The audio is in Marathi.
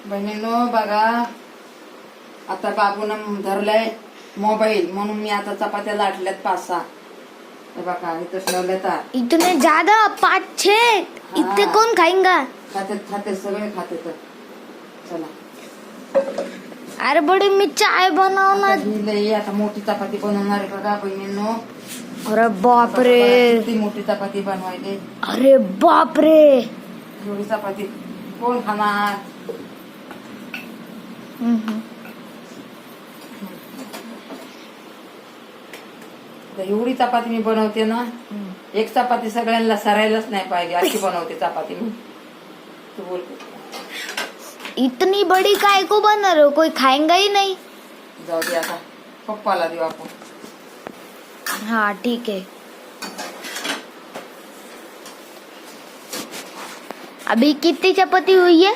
बहिणींनो बघा, आता बाबूनं धरलाय मोबाईल म्हणून मी आता चपात्या लाटल्यात 5-6. हे बघा इथं ठेवल्यात. इतने ज्यादा 5-6 इतने कौन खाएगा? खाते सगळे खाते. तर चला अरे बड़ी मी चाय बनवणार. ही लई आता मोठी चपाती बनवणार आहे बघा बहिणींनो. अरे बाप रे, किती मोठी चपाती बनवायची. अरे बाप रे, एवढी चपाती कोण खाणार. एवढी चपाती मी बनवते ना, एक चपाती सगळ्यांना सरायलाच नाही पाहिजे अशी बनवते चपाती मी. तू बोल. इतनी बड़ी काय को बना रहे हो, कोई खाएगा ही नहीं. जाऊ दे आता पप्पाला देऊ आपण. हाँ ठीक है. अभी कितनी चपाती हुई है?